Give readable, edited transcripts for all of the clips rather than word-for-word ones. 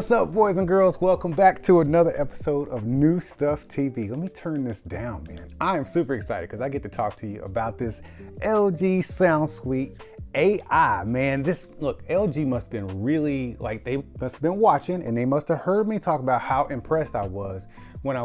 What's up, boys and girls? Welcome back to another episode of New Stuff TV. Let me turn this down, man. I am super excited because I get to talk to you about this LG Sound Suite AI, man. Look, LG must have been really, they must have been watching and they must have heard me talk about how impressed I was when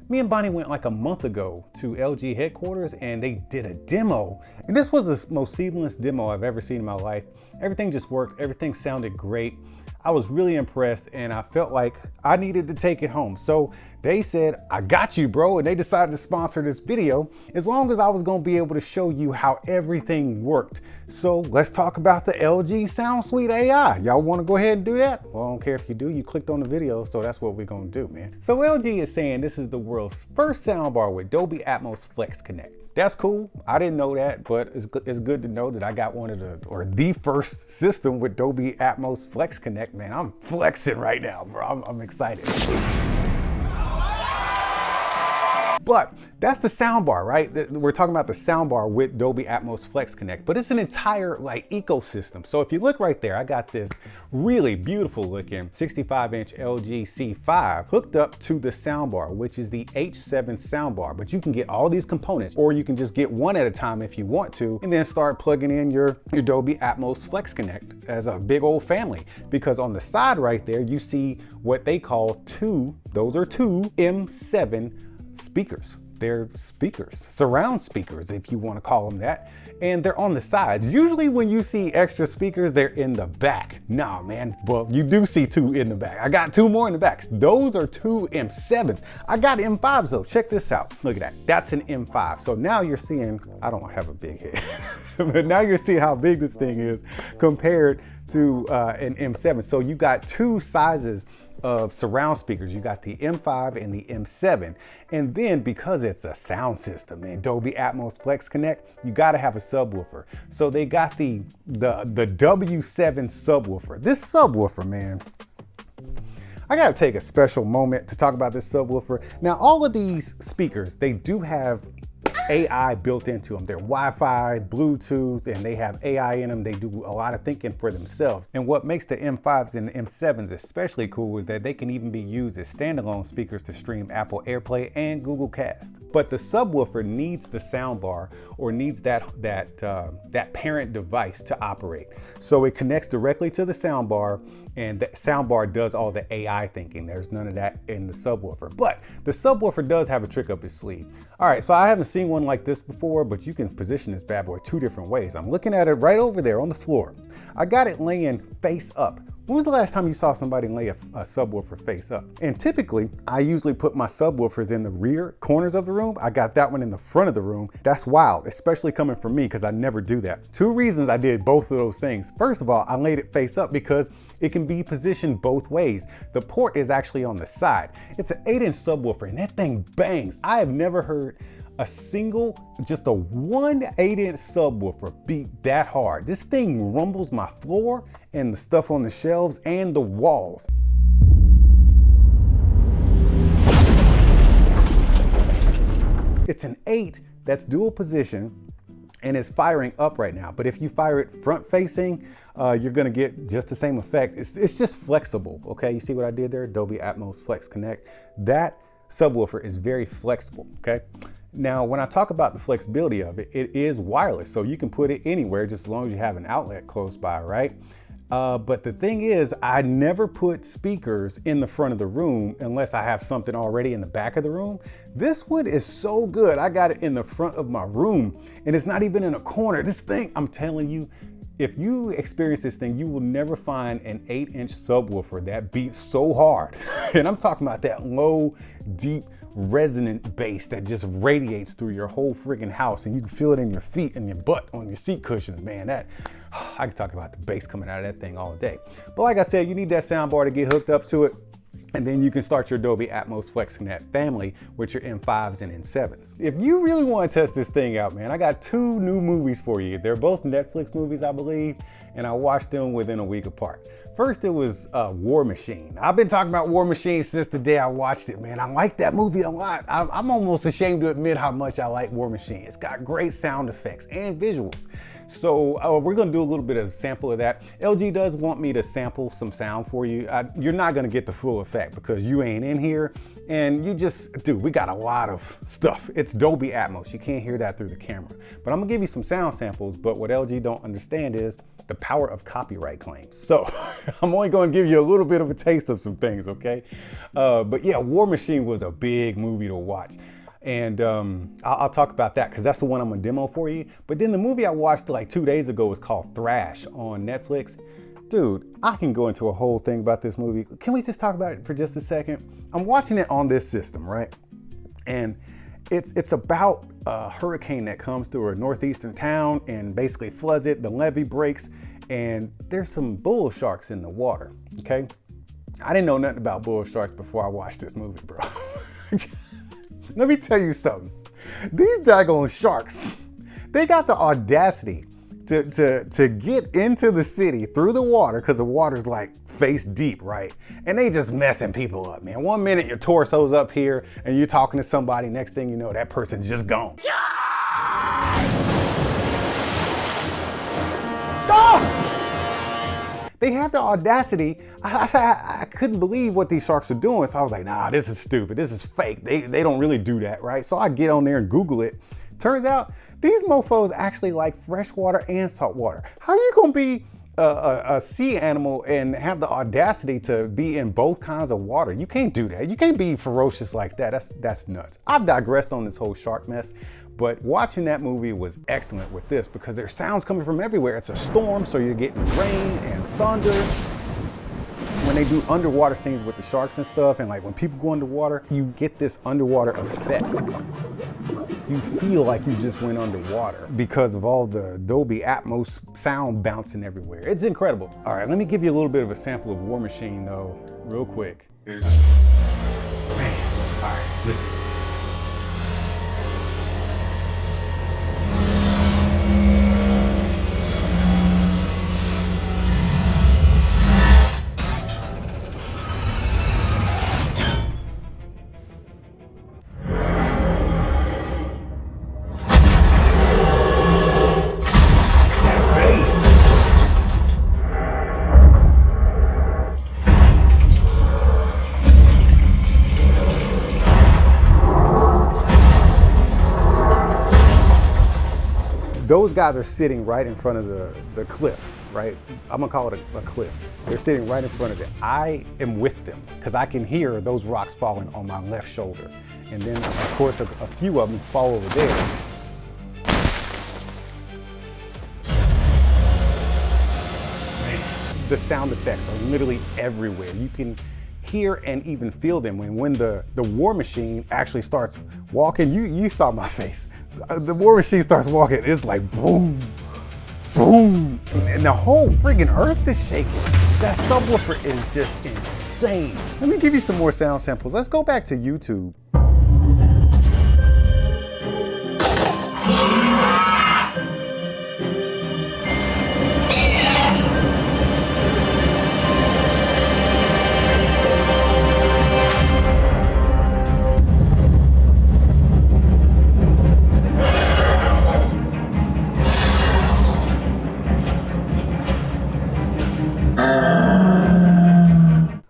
me and Bonnie went like a month ago to LG headquarters and they did a demo. And this was the most seamless demo I've ever seen in my life. Everything just worked. Everything sounded great. I was really impressed and I felt like I needed to take it home. So they said, I got you, bro. And they decided to sponsor this video as long as I was gonna be able to show you how everything worked. So let's talk about the LG Sound Suite AI. Y'all wanna go ahead and do that? Well, I don't care if you do, you clicked on the video, so that's what we're gonna do, man. So LG is saying this is the world's first soundbar with Dolby Atmos FlexConnect. That's cool. I didn't know that, but it's good to know that I got one of the first system with Dolby Atmos FlexConnect, man. I'm flexing right now, bro. I'm excited. But that's the soundbar, right? We're talking about the soundbar with Dolby Atmos FlexConnect, but it's an entire ecosystem. So if you look right there, I got this really beautiful looking 65-inch LG C5 hooked up to the soundbar, which is the H7 soundbar. But you can get all these components, or you can just get one at a time if you want to, and then start plugging in your Dolby Atmos FlexConnect as a big old family. Because on the side right there, you see what they call two M7 speakers. They're speakers, surround speakers, if you want to call them that. And they're on the sides. Usually when you see extra speakers, they're in the back. Nah, man, well, you do see two in the back. I got two more in the back. Those are two M7s. I got M5s though. Check this out. Look at that. That's an M5. So now you're seeing, I don't have a big head, but now you're seeing how big this thing is compared to an M7. So you got two sizes of surround speakers. You got the M5 and the M7. And then because it's a sound system, man, Dolby Atmos FlexConnect, you got to have a subwoofer. So they got the W7 subwoofer. This subwoofer, man, I got to take a special moment to talk about this subwoofer. Now, all of these speakers, they do have AI built into them. They're Wi-Fi, Bluetooth, and they have AI in them. They do a lot of thinking for themselves. And what makes the M5s and the M7s especially cool is that they can even be used as standalone speakers to stream Apple AirPlay and Google Cast. But the subwoofer needs the soundbar, or needs that parent device to operate. So it connects directly to the soundbar, and the soundbar does all the AI thinking. There's none of that in the subwoofer. But the subwoofer does have a trick up its sleeve. All right, so I haven't seen one like this before, but you can position this bad boy two different ways. I'm looking at it right over there on the floor. I got it laying face up. When was the last time you saw somebody lay a subwoofer face up? And typically, I usually put my subwoofers in the rear corners of the room. I got that one in the front of the room. That's wild, especially coming from me, because I never do that. Two reasons I did both of those things. First of all, I laid it face up because it can be positioned both ways. The port is actually on the side. It's an 8-inch subwoofer, and that thing bangs. I have never heard just a 8-inch subwoofer beat that hard. This thing rumbles my floor and the stuff on the shelves and the walls. It's an 8 that's dual position and is firing up right now. But if you fire it front facing, you're gonna get just the same effect. It's just flexible, okay? You see what I did there? Dolby Atmos FlexConnect. That subwoofer is very flexible, okay? Now, when I talk about the flexibility of it, it is wireless, so you can put it anywhere just as long as you have an outlet close by, right? But the thing is, I never put speakers in the front of the room unless I have something already in the back of the room. This one is so good. I got it in the front of my room, and it's not even in a corner. This thing, I'm telling you, if you experience this thing, you will never find an 8-inch subwoofer that beats so hard. And I'm talking about that low, deep, resonant bass that just radiates through your whole friggin' house, and you can feel it in your feet and your butt on your seat cushions, man. I can talk about the bass coming out of that thing all day. But like I said, you need that soundbar to get hooked up to it. And then you can start your Dolby Atmos FlexConnect family with your M5s and M7s. If you really want to test this thing out, man, I got 2 new movies for you. They're both Netflix movies, I believe, and I watched them within a week apart. First, it was War Machine. I've been talking about War Machine since the day I watched it, man. I like that movie a lot. I'm almost ashamed to admit how much I like War Machine. It's got great sound effects and visuals. So we're gonna do a little bit of a sample of that. LG does want me to sample some sound for you. You're not gonna get the full effect because you ain't in here, and dude, we got a lot of stuff. It's Dolby Atmos. You can't hear that through the camera. But I'm gonna give you some sound samples, but what LG don't understand is the power of copyright claims. So I'm only gonna give you a little bit of a taste of some things, okay? But yeah, War Machine was a big movie to watch. And I'll talk about that because that's the one I'm gonna demo for you. But then the movie I watched like 2 days ago was called Thrash on Netflix. Dude, I can go into a whole thing about this movie. Can we just talk about it for just a second? I'm watching it on this system, right? And it's about a hurricane that comes through a northeastern town and basically floods it. The levee breaks and there's some bull sharks in the water, okay? I didn't know nothing about bull sharks before I watched this movie, bro. Let me tell you something. These daggone sharks, they got the audacity to get into the city through the water, because the water's like face deep, right? And they just messing people up, man. 1 minute your torso's up here and you're talking to somebody, next thing you know, that person's just gone. Oh! They have the audacity. I couldn't believe what these sharks are doing. So I was like, nah, this is stupid. This is fake. They don't really do that, right? So I get on there and Google it. Turns out these mofos actually like fresh water and salt water. How are you gonna be a sea animal and have the audacity to be in both kinds of water? You can't do that. You can't be ferocious like that. That's nuts. I've digressed on this whole shark mess. But watching that movie was excellent with this because there's sounds coming from everywhere. It's a storm, so you're getting rain and thunder. When they do underwater scenes with the sharks and stuff, and like when people go underwater, you get this underwater effect. You feel like you just went underwater because of all the Dolby Atmos sound bouncing everywhere. It's incredible. All right, let me give you a little bit of a sample of War Machine though, real quick. Man, all right, listen. Those guys are sitting right in front of the cliff, right? I'm gonna call it a cliff. They're sitting right in front of it. I am with them because I can hear those rocks falling on my left shoulder. And then of course, a few of them fall over there. The sound effects are literally everywhere. You can hear and even feel them. When the War Machine actually starts walking, you saw my face. The War Machine starts walking, it's like boom, boom, and the whole friggin' earth is shaking. That subwoofer is just insane. Let me give you some more sound samples. Let's go back to YouTube.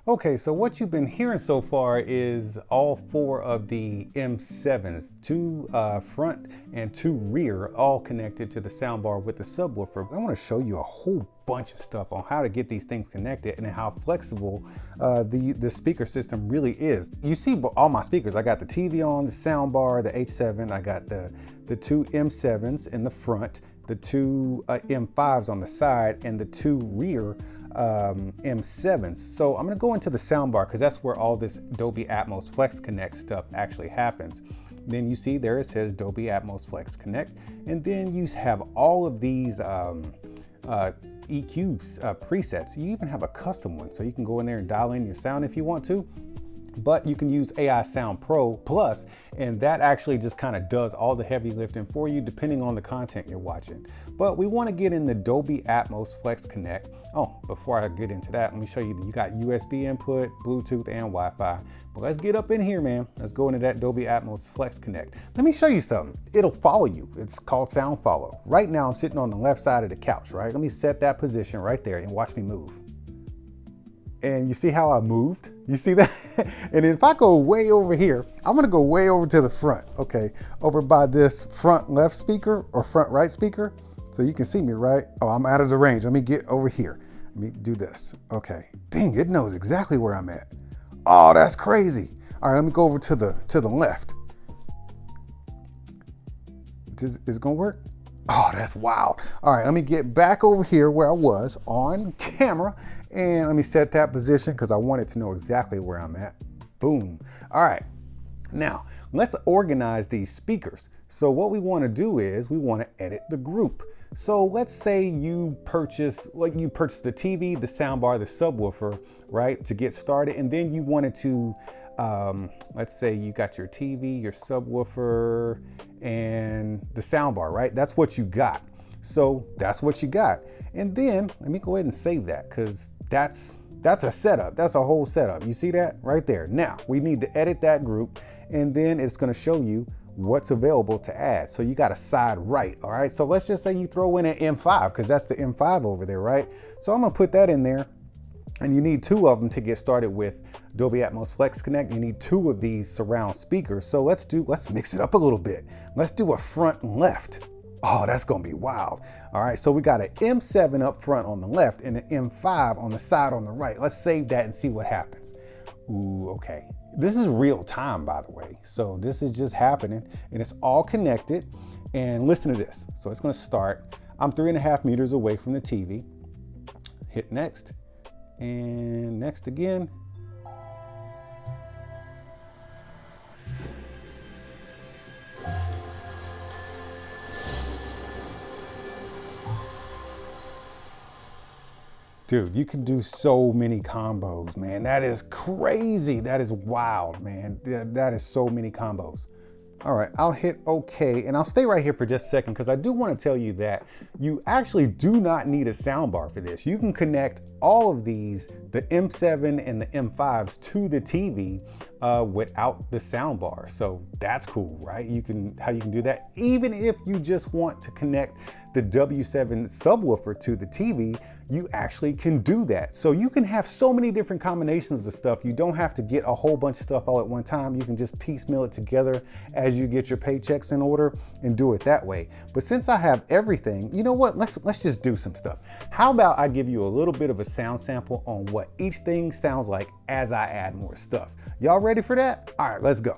Okay, so what you've been hearing so far is all 4 of the M7s, 2 front and 2 rear, all connected to the soundbar with the subwoofer. I want to show you a whole bunch of stuff on how to get these things connected and how flexible the speaker system really is. You see all my speakers. I got the TV on, the soundbar, the H7. I got the 2 M7s in the front, the 2 M5s on the side, and the 2 rear M7s. So I'm gonna go into the soundbar because that's where all this Dolby Atmos FlexConnect stuff actually happens. Then you see there it says Dolby Atmos FlexConnect, and then you have all of these EQ presets. You even have a custom one, so you can go in there and dial in your sound if you want to. But you can use AI Sound Pro Plus, and that actually just kind of does all the heavy lifting for you depending on the content you're watching. But we want to get in the Dolby Atmos FlexConnect. Oh, before I get into that, let me show you that you got USB input, Bluetooth, and Wi-Fi. But let's get up in here, man. Let's go into that Dolby Atmos FlexConnect. Let me show you something. It'll follow you. It's called Sound Follow. Right now, I'm sitting on the left side of the couch, right? Let me set that position right there and watch me move. And you see how I moved? You see that? And if I go way over here, I'm gonna go way over to the front, okay? Over by this front left speaker or front right speaker. So you can see me, right? Oh, I'm out of the range. Let me get over here. Let me do this. Okay. Dang, it knows exactly where I'm at. Oh, that's crazy. All right, let me go over to the left. Is it gonna work? Oh, that's wild. All right, let me get back over here where I was on camera, and let me set that position because I wanted to know exactly where I'm at. Boom. All right, now let's organize these speakers. So what we want to do is we want to edit the group. So let's say you purchase the TV, the soundbar, the subwoofer, right, to get started, and then you wanted to let's say you got your TV, your subwoofer, and the soundbar, right? That's what you got. So that's what you got. And then let me go ahead and save that because that's a setup. That's a whole setup. You see that right there? Now we need to edit that group, and then it's going to show you what's available to add. So you got a side right. All right. So let's just say you throw in an M5 because that's the M5 over there, right? So I'm going to put that in there. And you need two of them to get started with Dolby Atmos FlexConnect. You need two of these surround speakers. So let's mix it up a little bit. Let's do a front left. Oh, that's gonna be wild. All right, so we got an M7 up front on the left and an M5 on the side on the right. Let's save that and see what happens. Ooh, okay. This is real time, by the way. So this is just happening and it's all connected. And listen to this. So it's gonna start. I'm 3.5 meters away from the TV. Hit next. And next again. Dude, you can do so many combos, man. That is crazy. That is wild, man. That is so many combos. All right, I'll hit OK, and I'll stay right here for just a second because I do want to tell you that you actually do not need a soundbar for this. You can connect all of these, the M7 and the M5s, to the TV without the soundbar. So that's cool, right? How you can do that. Even if you just want to connect the W7 subwoofer to the TV, you actually can do that. So you can have so many different combinations of stuff. You don't have to get a whole bunch of stuff all at one time. You can just piecemeal it together as you get your paychecks in order and do it that way. But since I have everything, you know what? Let's just do some stuff. How about I give you a little bit of a sound sample on what each thing sounds like as I add more stuff. Y'all ready for that? All right, let's go.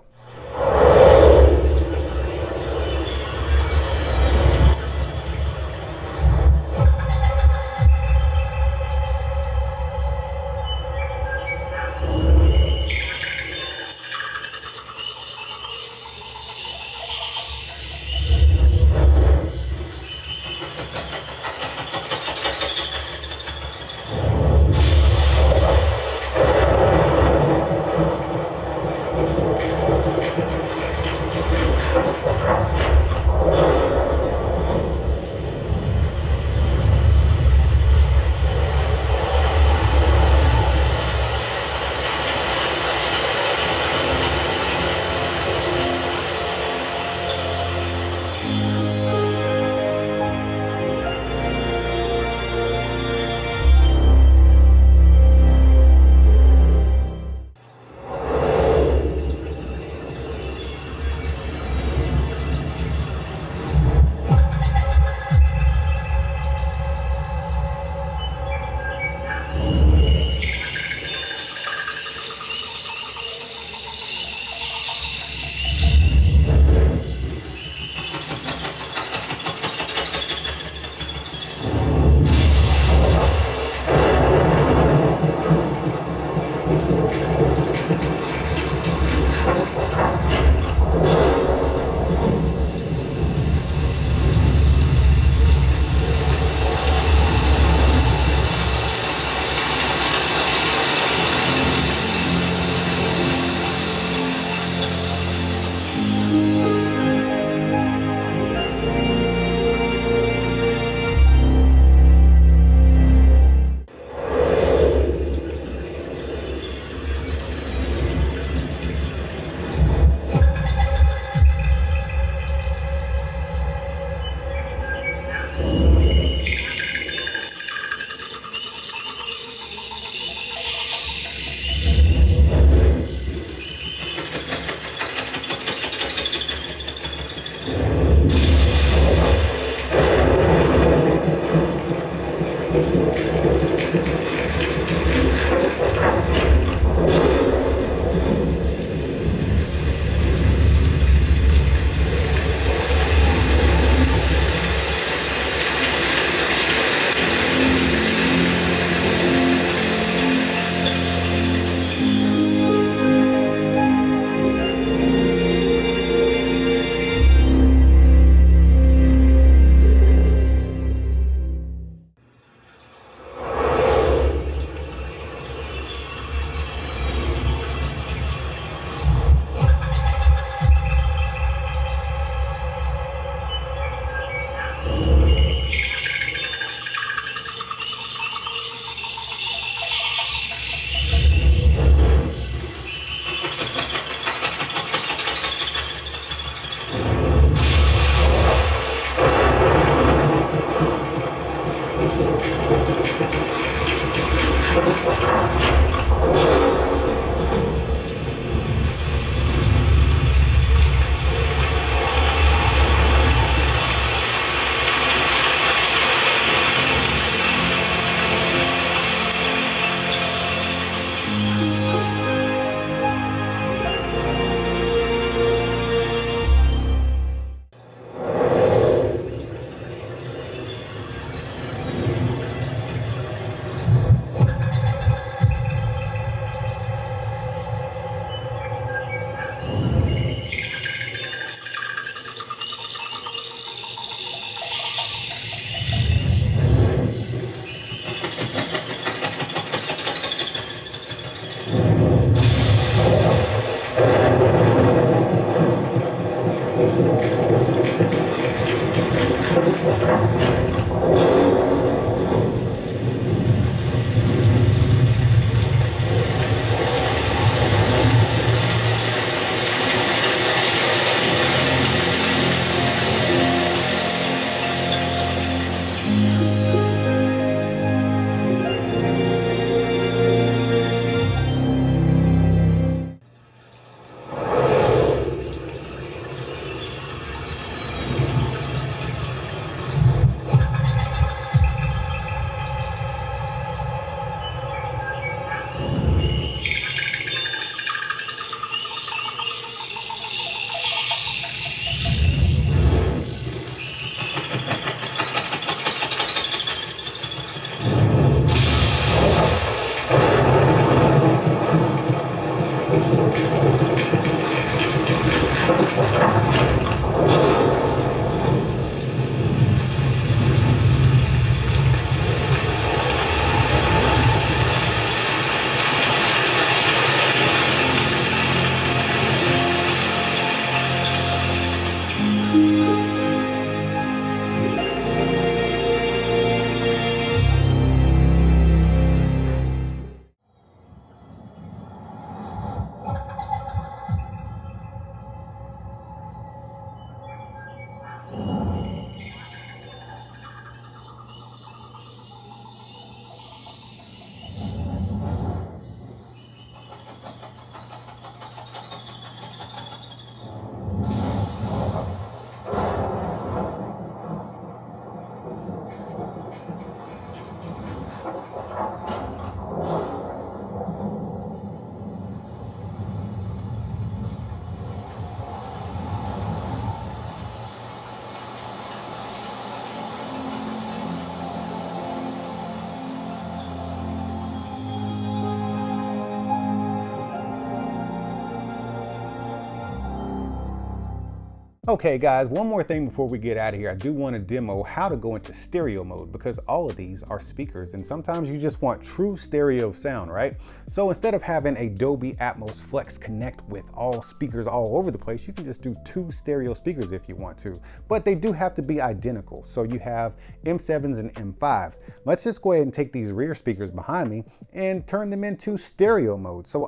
Okay guys, one more thing before we get out of here. I do want to demo how to go into stereo mode because all of these are speakers and sometimes you just want true stereo sound, right? So instead of having a Dolby Atmos FlexConnect with all speakers all over the place, you can just do 2 stereo speakers if you want to, but they do have to be identical. So you have M7s and M5s. Let's just go ahead and take these rear speakers behind me and turn them into stereo mode. So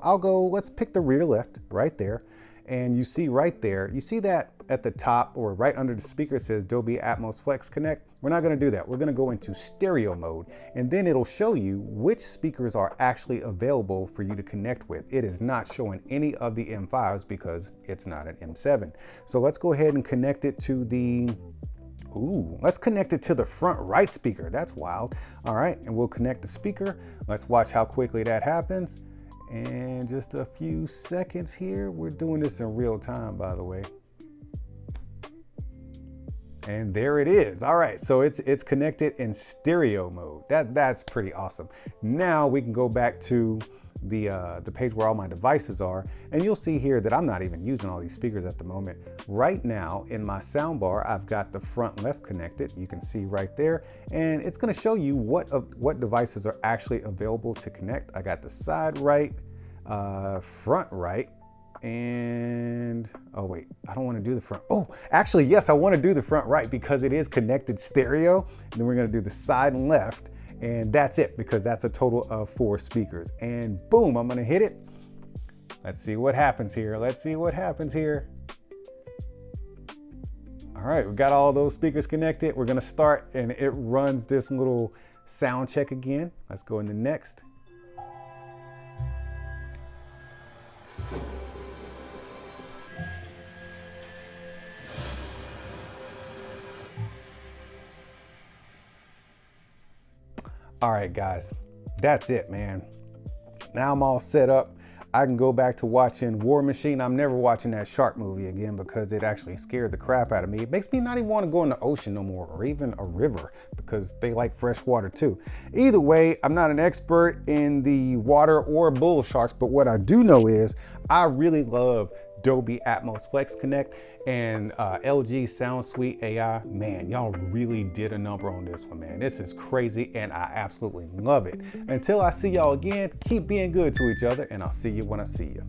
let's pick the rear left right there. And you see right there, you see that at the top or right under the speaker says Dolby Atmos FlexConnect. We're not going to do that. We're going to go into stereo mode and then it'll show you which speakers are actually available for you to connect with. It is not showing any of the M5s because it's not an M7. So let's go ahead and connect it to let's connect it to the front right speaker. That's wild. All right, and we'll connect the speaker. Let's watch how quickly that happens. And just a few seconds here. We're doing this in real time, by the way. And there it is. All right, so it's connected in stereo mode. That's pretty awesome. Now we can go back to the page where all my devices are, and you'll see here that I'm not even using all these speakers at the moment. Right now in my soundbar, I've got the front left connected. You can see right there, and it's going to show you what devices are actually available to connect. I got the side right, front right, and oh wait, I don't want to do the front. Oh, actually, yes, I want to do the front right because it is connected stereo. And then we're going to do the side and left. And that's it, because that's a total of 4 speakers. And boom, I'm gonna hit it. Let's see what happens here. Let's see what happens here. All right, we got all those speakers connected. We're gonna start and it runs this little sound check again. Let's go into next. All right, guys, that's it, man. Now I'm all set up. I can go back to watching War Machine. I'm never watching that shark movie again because it actually scared the crap out of me. It makes me not even want to go in the ocean no more, or even a river, because they like fresh water too. Either way, I'm not an expert in the water or bull sharks, but what I do know is I really love Dolby Atmos FlexConnect and LG Sound Suite AI. Man, y'all really did a number on this one, man. This is crazy and I absolutely love it. Until I see y'all again, keep being good to each other and I'll see you when I see you.